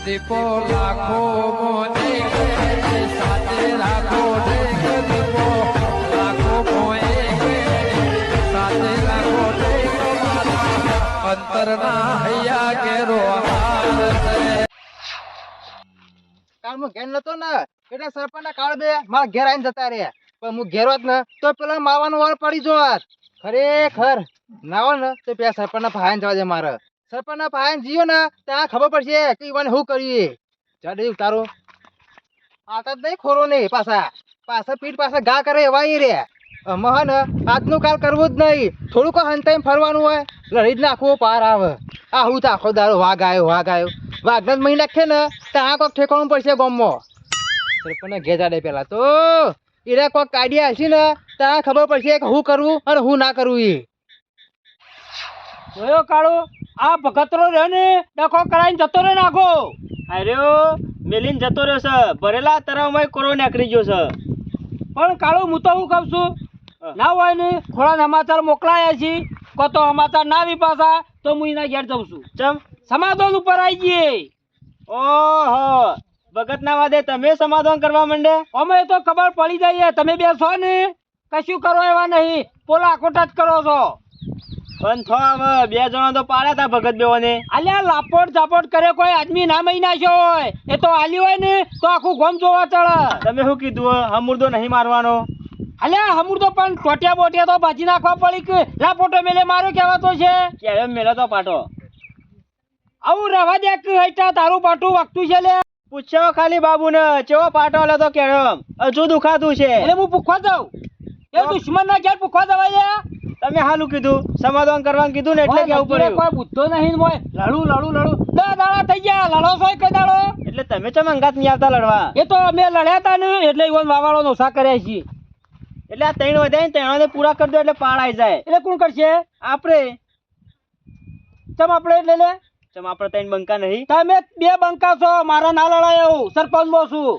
દીપો લાખો મોને સાથે રાખો દીપો લાખો મોએ સાથે રાખો અંતરના હૈયા કેરો કાલ હું ઘેર નતો ને એટલે સરપંચ ના કાળ બે મારા ઘેર આવીને જતા રહ્યા પણ હું ઘેર હોત ને તો પેલા માવાનો વાળ પડી જોત ખરેખર ના ને તો પેલા સરપંચ ના ભાઈ જવા દે મારે સરપંચ ના ભાઈ જીયો ને ત્યાં ખબર પડશે કે ઈવાને શું કરીએ જાડે તારો આતા જ નહીં ખોરો નહીં પાછા પીઠ પાછા ઘા કરે એવા રે મહન આજનું કાલ કરવું જ નહીં થોડુંક હંતાઈ ફરવાનું હોય લડી જ નાખવું પાર આવે આ હું તો આખો દાડો વાઘ આવ્યો વાઘને જ મહી નાખે ને ત્યાં કોઈક ઠેકાણું પડશે ગામમાં સરપંચને ઘેર જાડે પેલા તો એને કોઈક કાઢ્યા હશે ને ત્યાં ખબર પડશે કે હું કરવું અને હું ના કરવું એ જોયો કાળો આ ભગતરો રહ્યો ને ડખો કરાઈને જતો રહ્યો નાખો અર્યો મેલીન જતો રહ્યો છે ભરેલા તરાવમાં કોરો નીકળી ગયો છે પણ કાળો હું તો હું કહું છું ના હોય ને થોડા સમાચાર મોકલાયા છે કો તો સમાચાર ના આવી પાછા તો હું એના ઘેર જઉં છું ચમ સમાધાન ઉપર આવી જઈએ ઓહો ભગત ના વાદે તમે સમાધાન કરવા માંડે અમે તો ખબર પડી જાય તમે બે છો ને કશું કરો એવા નહીં પોલા આકોટા જ કરો છો પણ થો હવે બે જણા તો પાડ્યા હતા ભગત બેઓને અલ્યા લાપોટ ઝાપોટ કરે કોઈ આદમી ના મહી નાખ્યો હોય એ તો આલી હોય ને તો આખું ગોમ જોવા ચડે તમે શું કીધું હમુરદો નહીં મારવાનો અલ્યા હમુરદો પણ ટોટિયા બોટિયા તો ભાજી નાખવા પડી કે લાપોટો મેલે મારો કહેવાતો છે કે મેલો તો પાટો આવું રવા દે કે હૈટા તારું પાટું વાગતું છે લે પૂછ્યો ખાલી બાબુને ચેવો પાટો લે તો કેરમ હજુ દુખાતું છે એટલે હું પૂછવા જાઉં એ દુશ્મન ના ઘેર પૂછવા જવાય તમે હાલું કીધું સમાધાન કરવાનું કીધું ને એટલે કેવું પડ્યું કોઈ બુદ્ધો નહીં મોય લડું દાડા થઈ ગયા લડો છો કઈ દાડો એટલે તમે ચમ અંગાત નહીં આવતા લડવા એ તો અમે લડ્યા તા ને એટલે ઈવન વાવાળો નોસા કર્યા છીએ એટલે આ ત્રણ વધાય ને ત્રણને પૂરા કરી દો એટલે પાળાઈ જાય એટલે કોણ કરશે આપણે ચમ આપણે એટલે લે ચમ આપણે ત્રણ બંકા નહીં તમે બે બંકા છો મારા ના લડાય એવું સરપંચ માં છું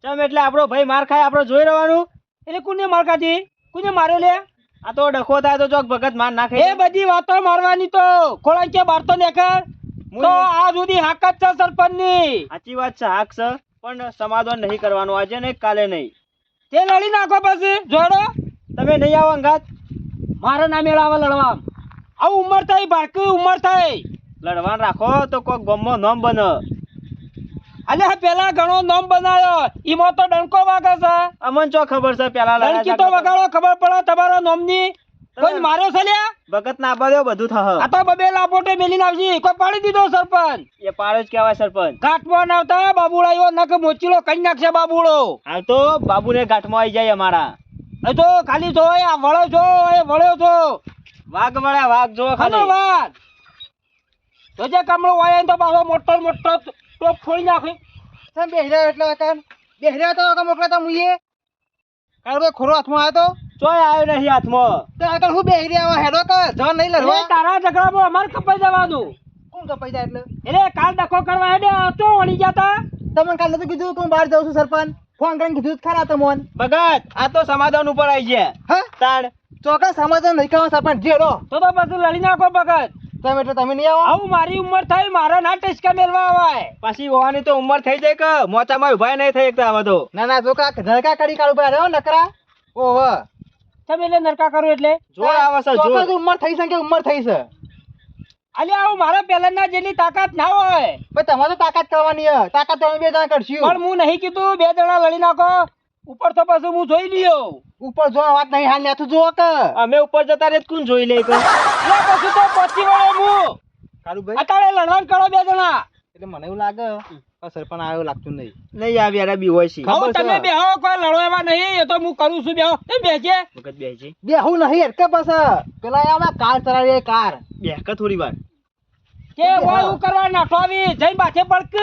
ચમ એટલે આપણો ભાઈ માર ખાય આપણે જોઈ રહેવાનું એટલે કોને માર ખાધી કોને માર્યો લે આ તો ડખો થાય તો ચોક ભગત માર નાખે એ બધી વાતો મારવાની તો ખોળા કે બાર તો દેખાડ તો આ સુધી હાક જ છે સરપંચ ની સાચી વાત છે હાક છે પણ સમાધાન નહીં કરવાનું આજે નહીં કાલે નહીં તે લડી નાખો પછી જોડો તમે નહીં આવો અંગાત મારા નામે લાવે લડવા આ ઉંમર થઈ બાળકી ઉંમર થઈ લડવાન રાખો તો કોક ગમમાં નામ બને અલે પેલા ઘણો નામ બનાયો ઈમો તો ડંકો વાગે છે અમન ચો ખબર છે પેલા ડંકી તો વગાડો ખબર પડે તમારો નામની કોઈ માર્યો છે લ્યા ભગત ના આબાદ્યો બધું થા આ તો બબે લાપોટે મેલીને આવજી કોઈ પાડી દીધો સરપંચ એ પાડો જ કહેવાય સરપંચ ઘાટમાં આવતા બાબુડાયો નક મોચીલો કઈ નાખશે બાબુડો હાલ તો બાબુને ઘાટમાં આવી જાય અમારા એ તો ખાલી જો આ વળો જો એ વળ્યો છો વાઘ વળ્યા વાઘ જો ખાલી વાઘ જોજે કમળો હોય તો પાછો મોટો ટોપ ફોડી નાખી તમે બેહર્યા એટલે કાન બેહર્યા તો કે મોકલાતા મુઈએ કાલ ભાઈ ખોરો હાથમાં આવ્યો તો ચોય આવ્યો નહીં હાથમાં તો આગળ હું બેહર્યા આવા હેડો કે જવા નહીં લડવા તારા ઝઘડામાં અમારે કપાઈ જવાનું કોણ કપાઈ જાય એટલે કાલ ડખો કરવા હેડે તો વળી જતા તમને કાલે તો કીધું કે હું બહાર જાઉં છું સરપંચ ફોન કરીને કીધું ખરા તમોન ભગત આ તો સમાધાન ઉપર આવી ગયા હા તાણ ચોક્કસ સમાધાન નહીં કરવા સરપંચ જેડો તો પછી લડી નાખો ભગત તમે એટલે તમે નહીં આવો આવું મારી ઉંમર થઈ મારા ના ટેસ્કા મેલવા આવાય પાછી હોવાની તો ઉંમર થઈ જાય કે મોચામાં ઉભા નહીં થઈ એકતા આવા તો ના જો કા ધડકા કરી કાઢું બહાર રહ્યો નકરા ઓહો તમે એટલે નરકા કરો એટલે જોર આવે છે જોર ચોક્કસ ઉંમર થઈ છે કે ઉંમર થઈ છે અલ્યા આવું મારા પહેલાના જેટલી તાકાત ના હોય પણ તમારે તો તાકાત કરવાની હે તાકાત તમે બે જણા કરશું પણ હું નહીં કીધું બે જણા લડી નાખો ઉપર તો પાછું હું જોઈ લ્યો ઉપર જો વાત નહીં હાલ તું જો કે અમે ઉપર જતા રે કોણ જોઈ લે એટલે પછી તો પહોંચી વળો હું કાળુભાઈ અત્યારે લડવાન કરો બે જણા એટલે મને એવું લાગે સરપંચ આવ્યો લાગતું નહીં નહીં આવ્યા બી હોય છે તમે બે હો કોઈ લડો એવા નહીં એ તો હું કરું છું બેહો એ બેજે વખત બેજે બેહું નહીં એટલે બસ પેલા આવા કાર ચલાવી કાર બેહક થોડી વાર કે ઓય હું કરવા નાઠો આવી જઈ બાથે પડક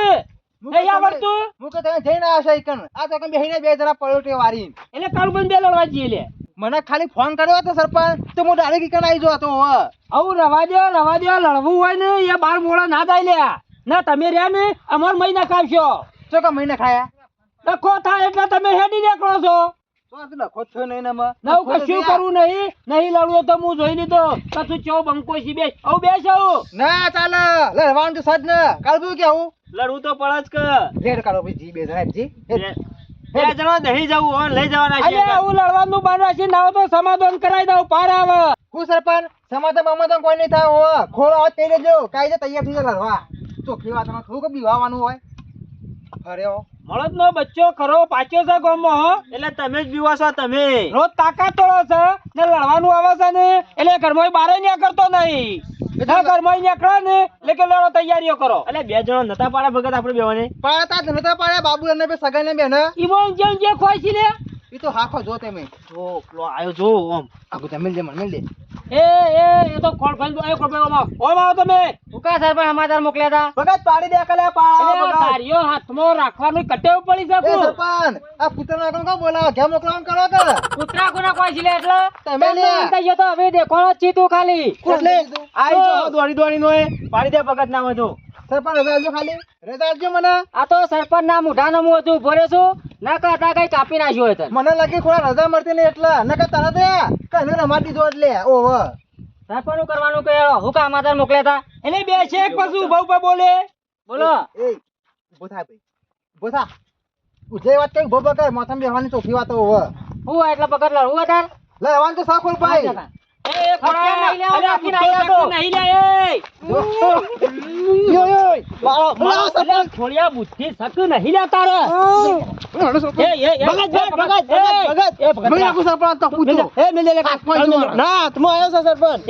નહીં આવડતું હું કે તમે જઈને આવશે ઈકન આ તો કે બેહીને બે જરા પલોટે વારી એટલે કાળુબંધ બે લડવા જઈએ લે મને ખાલી ફોન કર્યો હતો સરપંચ તો હું ડાયરેક્ટ ઈકન આવી જો તો આવું રવા દો લડવું હોય ને એ બાર મોળા ના થાય લ્યા ના તમે રહ્યા ને અમાર મહિના ખાવશો શું કે મહિને ખાયા ડખો થાય એટલે તમે હેડી નીકળો છો તો આ તો ડખો જ થયો નહીં ને આમાં. નવ કશું કરવું નહીં નહીં લડવું તો હું જોઈ લીધો કશું ચો બંકો છી બેસ આવું બેસ આવું ના ચાલે લડવાનું તો સજ ને કાલ બધું કેવું લડવું તો પડે જ કે રેડ કાઢો ભાઈ જી બે જણા જી બે જણા નહીં જવું હોય લઈ જવાના છે અરે હું લડવાનું બાંધવા છે ના તો સમાધાન કરાઈ દઉં પાર આવે હું સરપંચ સમાધાન બમાધાન કોઈ નહીં થાય હો ખોળો હાથ કહી દેજો કાયદે તૈયાર થઈ જાય લડવા ચોખ્ખી વાત માં થોડું બીવાવાનું હોય અરે હો મળદ નો બચ્ચો ખરો પાછો છે ગામમાં હો એટલે તમે જ બીવાશો તમે રોજ તાકાત તોડો છે ને લડવાનું આવે છે ને એટલે ઘરમાં બારે ન્યા કરતો નહીં ના ઘરમાં નીકળો ને એટલે કે લડો તૈયારીઓ કરો એટલે બે જણા નતા પાડે ભગત આપણે બેવાને પાડતા જ નતા પાડ્યા બાબુ અને બે સગાઈ ને બેન ઈમોન જેમ જે ખોઈ છે લે એ તો હાખો જો તમે જો પેલો આયો જો ઓમ આગુ તમે મિલ દે મને મિલ દે એ તો કોણ ભાઈ આયો કોણ ભાઈ ઓમ આવો તમે ઉકા સર પણ સમાચાર મોકલ્યા હતા ભગત પાડી દે કલે પાડા એટલે તારીઓ હાથમાં રાખવાનું કટેવ પડી શકું સરપંચ આ પુત્રના કોણ કો બોલાવો ઘેર મોકલવાનું કરો કર કૂતરા કોના કોઈ છે એટલે તમે લે તો તો હવે દેખોણો જ છી તું ખાલી એટલે આઈ જો દોડી દોડી નો પાડી દે ભગત નામ હતું સરપંચ રજા આલજો ખાલી રજા આલજો મને આ તો સરપંચ ના મુઢાનો હું હતું ભરે છું ના કહેતા કઈ કાપી નાખ્યો હોય મને લાગે થોડા રજા મળતી નહીં એટલે નકર તરત કને રમાડી દીધો એટલે ઓહો સરપંચ નું કરવાનું કે હું કા સમાચાર મોકલ્યા હતા એટલે બે છે એક પાછું ઉભા ઉભા બોલે બોલો એ ઉભો થા ભાઈ ઉભો થા જે વાત કઈ ઉભો કર માથામાં બેહવાની ચોખી વાતો ઓહો હું એટલે પકડ લડું વધાર લેવાનું તો સાખોલ ભાઈ એ ખોડા નહીં લે બાકી નહીં આતો નહીં લે યો યો મારો સરપંચ છોડિયા બુદ્ધિ સક નહીં લે તારે ભગત મેં નાખું સરપંચ તો પૂછો ના તમે આવ્યો છો સરપંચ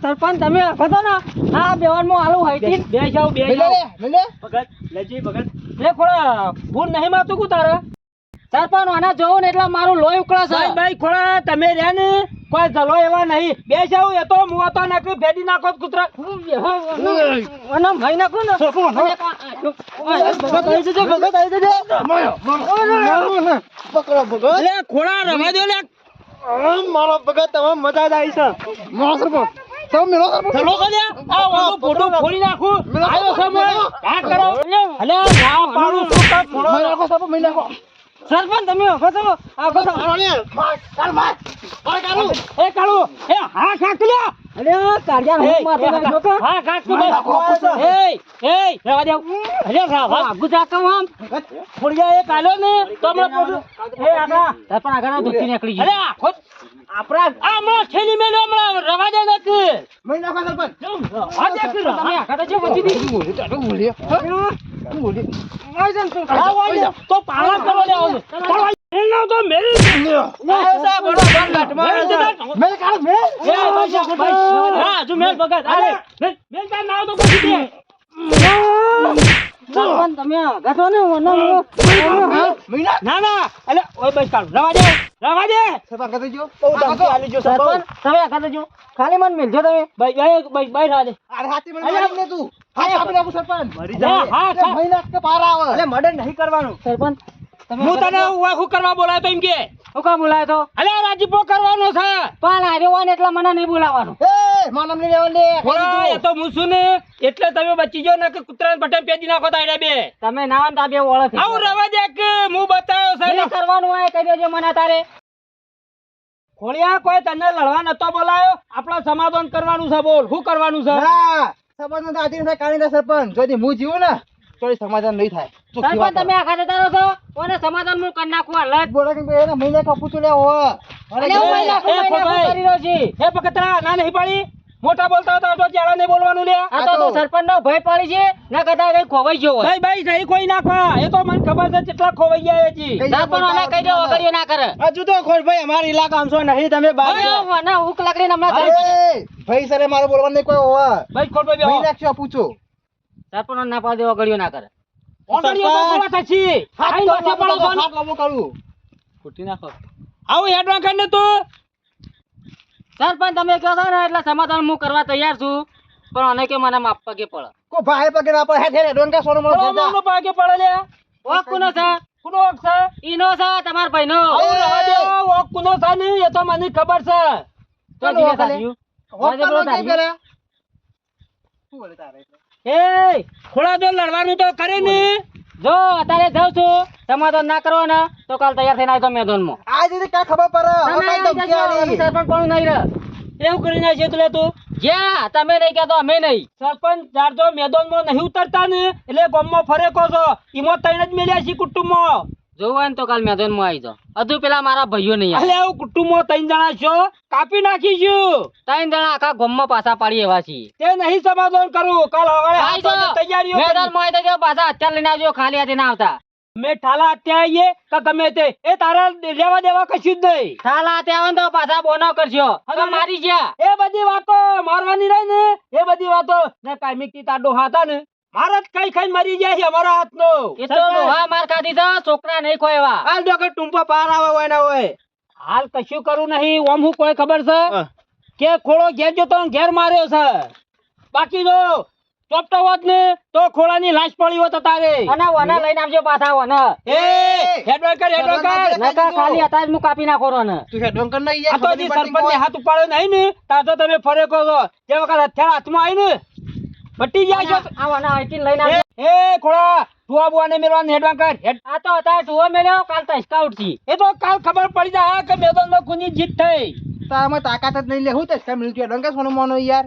સરપંચ તમે હતો ને આ બેવાનમાં આલુ હાઈટી બે જાવ બે જાવ મિલે ભગત લેજી ભગત લે ખોડા ફૂલ નહીં માતું કુ તારે સરપંચ આના જોઉં ને એટલે મારું લોહી ઉકળે છે ભાઈ ખોડા તમે રહ્યા ને કોઈ જલો એવા નહીં બે જાવ એ તો મુવા તો નાખી ફેડી નાખો કૂતરા અને ભાઈ નાખો ને પકડો ભગત લે ખોડા રવા દો લે મારો ભગત તમે મજા જ આવી છે મારો સરપંચ તમે મેલો સરપંચ ચલો કદે આ વાળો ફોટો ફોડી નાખું આયો સમય આ કરો અલે આ પાડું શું કા ફોડો મેં નાખો સરપંચ મેં નાખો સરપંચ તમે ફસો આ ફસો ચાલ માર કાળુ એ કાળુ એ હા ખાક લે અલે કાળિયા હું માથે નાખો કે હા ખાક તો એ રવા દે અલે રવા ગુજા કમ આમ ફોડિયા એ કાલો ને તો મને ફોટો એ આના સરપંચ આગળ દુખી નીકળી ગઈ અલે આખો આપણા આ મો છેલી મેલો હમણાં રવા દે નથી મેં નાખો સરપંચ આ દેખ તમે આખા તો વચ્ચે દી તો પાળા કરો લે આવો મેલ તો મેલ આયો સા બડો બંગટ મારો મેં કાળ મેં એ ભાઈ હા જો મેલ ભગત અરે મેલ તા નાવ તો પછી દે સરપંચ તમે ગઠો ને ના ના અલે ઓય બસ કાઢ રવા દે સરપંચ કદે જો સરપંચ તમે આખા જો ખાલી મન મેલજો તમે બાઈ રવા દે અરે હાથી મને મારી ને તું હાથ આપી નાખું સરપંચ મરી હા હા મહિના કે પાર આવે અલે મર્ડર નહીં કરવાનું સરપંચ હું તને હું કરવા બોલાયો તો એમ કે હું કા બોલાયો તો અલે રાજીપો કરવાનો છે પણ આર્યો હોય ને એટલે મને નહીં બોલાવવાનો એ માનમ ની લેવન દે બોલા એ તો હું છું ને એટલે તમે બચી ગયો ને કે કૂતરાને બટન પેજી નાખો તાડે બે તમે નાવન તા બે ઓળખ આવ રવા દે કે હું બતાયો છે ને કરવાનું હોય કહી દેજો મને તારે ખોળિયા કોઈ તને લડવા નતો બોલાયો આપણો સમાધાન કરવાનું છે બોલ શું કરવાનું છે ના સરપંચ તો આથી થાય કાણી સરપંચ જોદી હું જીવું ને તો સમાધાન નહીં થાય સરપંચ તમે આખા જતા રહો છો કોને સમાધાન હું કરી નાખું હાલત બોલો કે એને મહિને કપૂચું લે હો અરે કરી રહ્યો છે હે પકતરા ના નહીં પાડી મોટા બોલતા હતા તો ચાલા નહીં બોલવાનું લે આ તો સરપંચ નો ભય પાડી છે ના કદા કઈ ખોવાઈ ગયો હોય ભાઈ નહીં કોઈ નાખવા એ તો મને ખબર છે કેટલા ખોવાઈ ગયા છે સરપંચ ને કહી દો વગડિયો ના કરે હજુ તો ખોર ભાઈ અમારી ઇલાકા આમ છો નહીં તમે બાર ના હુક લાકડી હમણાં ભાઈ સરે મારો બોલવાનું નહીં કોઈ હોવા ભાઈ ખોલ ભાઈ મહિને નાખશો પૂછો સરપંચ ના પાડે વગડિયો ના કરે વગડિયો તો કોવા થશી આઈ નોચે પડો ફોન હાથ લાવો કરું ફૂટી નાખો આવો હેડવા કરીને તું સરપંચ તમે કહો છો ને એટલે સમાધાન હું કરવા તૈયાર છું પણ આને કે મને માપ પગે પડે કો ભાઈ પગે ના પડે હે ડોંગા સોનો મળો નો પગે પડે લે ઓક કોનો છે કોનો ઓક છે ઈનો છે તમાર ભાઈનો આવું રવા દે ઓક કોનો છે ને એ તો મને ખબર છે તો જીવે સાધ્યું વાજે બોલો તારી શું બોલે તારે એ ખોળા જો લડવાનું તો કરે ને જો અત્યારે જાઉં છું સમાધાન ના કરો ને તો કાલ તૈયાર થઈને આવજો મેદાનમાં. આ રીતે ક્યાં ખબર પડે હવે તમે કાંઈ આવી ધમકી જજો, આલી. અમે સરપંચ પણ નહીં રહે. એવું કરીને છે તું લે તું જ્યાં તમે નહીં કહેતો અમે નહીં. સરપંચ જારજો મેદાનમાં નહીં ઉતરતા ને એટલે ગામમાં ફરે કહો છો ઈમાં તઈને જ મેલ્યા છે કુટુંબમાં. જોવું હોય ને તો કાલ મેદાનમાં આવી જાઓ. હજુ પેલા મારા ભાઈઓ નહીં આવે. એટલે આવું કુટુંબમાં 3 જણા છો કાપી નાખીશું. 3 જણા આખા ગામમાં પાછા પાડી એવા છીએ. તે નહીં સમાધાન કરું કાલ સવારે આવી 7 વાગે જાઓ. તૈયારીઓ કરી. મેદાનમાં આવી જજો, પાછા હથિયાર લઈને આવજો, ખાલી હાથે ના આવતા. અમે ઠાલા અત્યારે આવીએ કે ગમે તે એ તારા લેવા દેવા કશું જ નહીં. ખાલા હાથે આવે ને તો પાછા બોનો કરશો. હવે મારી જ્યાં એ બધી વાતો મારવાની રહી ને એ બધી વાતો ને કાયમિકથી તાડો હતા ને મારે જ ખાઈ ખાઈ મરી જાય છે અમારા હાથનો. એ તો ડોહા માર ખાધી છે, છોકરા નહીં કોઈ એવા. હાલ જો કે ટૂંપા પાર આવે હોય ના હોય. હાલ કશું કરું નહીં ઓમ હું કોઈ ખબર છે કે ખોળો ઘેર જતો ને ઘેર માર્યો છે. બાકી જો ચોપટો હોત ને તો ખોળાની લાશ પડી હોત તારે. અને વના લઈને આવજો પાછા વના. એ હેડવર કર હેડવર કર. નકર ખાલી હતા જ હું કાપી નાખો રો ને. તું હેડવન કર નહીં આ તો જે સરપંચને હાથ ઉપાડ્યો નહીં ને તાર તો તમે ફરે કહો છો જે વખત હથિયાર હાથમાં આવી ને પટી જાય છો. આ વના આઈટીન લઈને આવજો. એ ખોળા ટુવા બુવાને મેળવાનું હેડવા કર. આ તો અત્યારે ટુવો મેલ્યો, કાલ તો સ્કાઉટ થી. એ તો કાલ ખબર પડી જાય કે મેદાનમાં કોની જીત થઈ. તારામાં તાકાત જ નહીં લે હું તે મિલતું હેડવન કર સોનું મોનો યાર.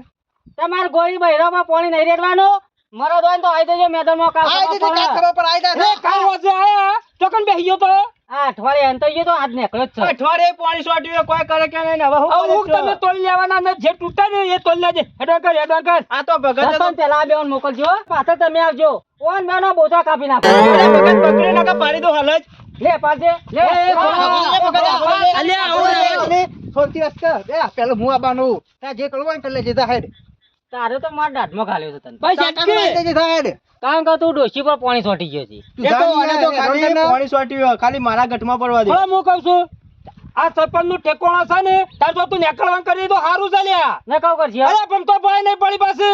તમાર ગોળી બહેરામાં પાણી નહીં રેડવાનું. મરદ હોય ને તો આવી જજો મેદાનમાં કાલ. આ રીતે ક્યાં ખબર પડે આઈ એ કાલ વાજે આયા ચોકન બેહી ગયો તો આ અઠવાડિયે અંતર ગયો તો આજ નીકળ્યો જ છે. અઠવાડિયે પાણી સોટ્યું કોઈ કરે કે નહીં હવે હું તમે તોડી લેવાના ને જે તૂટે ને એ તોડી લેજે. હેડવા કર હેડવા કર. આ તો સરપંચ પેલા આ બેવાને મોકલજો, પાછળ તમે આવજો. ઓન બેનો બોચા કાપી નાખો. ભગત પકડી નાખા પાડી દો હાલ જ. લે પાછે લે. અલ્યા આવું સોનતી રસ્તા બે પેલો હું આબાનું તા જે કરવું હોય ને કરી લેજે જા હેડ. તારે તો મારા દાઢમાં ઘાલ્યો છે તને. ભાઈ તાકાત લઈ શેટકી લેજે જા હેડ. કારણ કે તું ડોશી પર પાણી છોટી ગયો છે. તું જા યાર, હેડવન કર ને. હવે હું કહું છું આ સરપંચ નું ઠેકોણા છે ને તાર જો તું નેકળવાન કરી તો સારું ચાલ્યા. ને કહું કરશે અરે પણ તો ભાઈ નહીં પડી પાસે.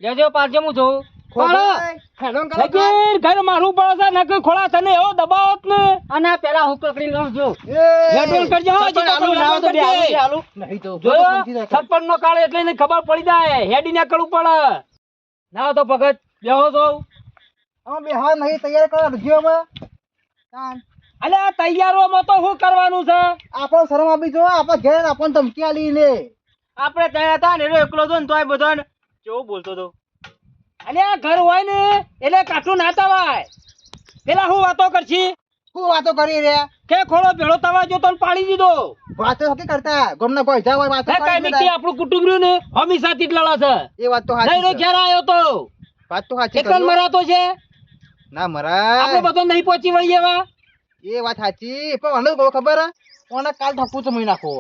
લેજો પાછે હું જોઉં. ખોભાઈ, હેડવન કરો કાં? નકર ઘર મારું પડે છે નકર ખોળા તને એવો દબાવત ને. અને પેલા હું પકડી લઉં જો. હેડવન કરજે હો, જીતો તો હેડવન કરજે. નહીં તો જોયો? સોનતી રાખ. સરપંચ નો કાળ એટલે એને ખબર પડી જાય હેડી નીકળવું પડે. ના તો ભગત બેહો છો. અમે બે હા નહીં તૈયાર કરો રજ્યો અમે. તાન. અલે આ તૈયારોમાં તો શું કરવાનું છે? આપણો શરમ આપી જો આપણે ઘેર આપણને ધમકી આલી ને. આપણે ત્યાં હતા ને એકલો હતો ને તોય બધો કેવું બોલતો હતો. અલે આ ઘર હોય ને એટલે કાઠું ના તવાય. પેલા હું વાતો કરશી શું વાતો કરી રહ્યા? કે ખોળો ભેળો તવા જો તો પાડી દીધો. વાતો નથી કરતા ગમના કોઈ જા હોય વાતો હે કરી કાંઈ બધા. નથી આપણું કુટુંબ રહ્યું ને હંમેશા થી જ લડા છે. એ વાત તો નહીં સાચી રો છે. ઘેર આવ્યો તો વાત તો સાચી એકલ કર્યો. મરાતો છે. ના મરાય. આપણે બધો નહીં પહોંચી વળી એવા. એ વાત સાચી પણ મને કહો ખબર હે? ઓને કાલ ઠપુ તો મહી નાખો.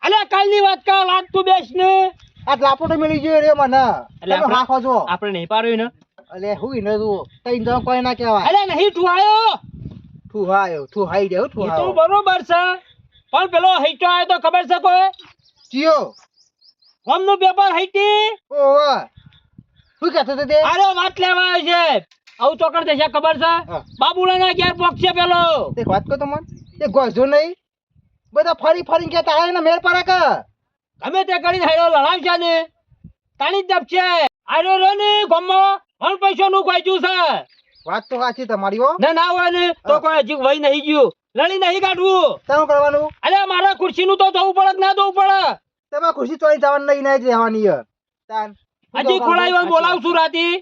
અલે કાલની વાત કાલ આજ તું બેસ ને. આ લાપોટો મળી ગયો રે મને. એટલે તમે હાંખો છો. આપણે નહીં પાડ્યું ને. અલે હું ઈને તું તઈ જણ કોઈ ના કહેવાય. અલે નહીં ઠુવાયો. તું હાયો તું હાઈ દેવ તું એ તો હાયો. બરોબર છે પણ પેલો હઈટો આવ્યો તો ખબર છે કોઈ ચિયો. હોમનું પેપર હઈટી ઓહો. શું કહેતો તો તે? આરે વાત લેવા આવ્યો છે. આવું ચોકડ દેશે ખબર છે હા. બાબુલાના ઘેર પહોંચશે પેલો. તે વાત કહો તો મન. એ ગોજો નહીં. બધા ફરી ફરીને કહેતા આવે ને મેળ પડે કે. ગમે તે કરીને હેડો લડાવશે ને તાણી જ દબશે. આર્યો રહ્યો ને ગામમાં હણ પૈસાનું ખોચ્યું છે. વાત તો સાચી તમારી હો. ને ના હોય ને તો કોઈ હજી વહી નહીં ગયું લડી નહીં કાઢવું. શું કરવાનું? અરે મારા ખુરશીનું તો જવું પડે કે ના જવું પડે. તમે ખુશી ચોરી જવાનું નહીં નહીં જવાની હે. તાન. હજી ખોળાઈ બોલાવશું રાતી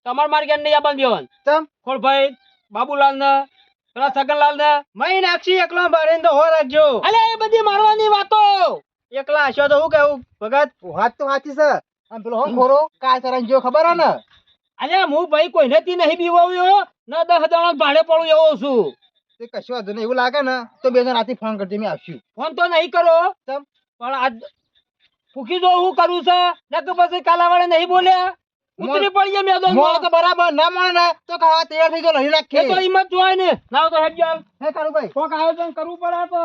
તમારે મારે ઘેર નહીં આવવાનું દેવાનું. ચમ. ખોળભાઈ બાબુલાલ ને પેલા છગનલાલ ને મહી નાખશી એકલો ભરીને તો હો રાખજો. અલે એ બધી મારવાની વાતો એકલા હશો તો હું કેવું ભગત. વાત તો સાચી છે. આમ પેલો હમ ખોરો કાળ ચરાઈને જો ખબર હે ને? અલે હું ભાઈ કોઈને થી નહીં બીવાવ્યો ન 10 દાણા ભાડે પડું એવો છું. તે કશું વાંધો નહીં. એવું લાગે ને તો બે જણ રાતે ફોન કરજે મેં આવશું. ફોન તો નહીં કરો ચમ. પણ આજ ફૂકી જો હું કરું છે ને કે પછી કાલાવાળે નહીં બોલ્યા ઉતરી પડીએ મેદાન મોણ તો બરાબર ના મળે ને તો ખાવા તૈયાર થઈ ગયો લઈ એ તો નાખીએ. હિંમત જોવાય ને ના તો હેડ જાવ હે કાળુભાઈ. કોક આયોજન કરવું પડે તો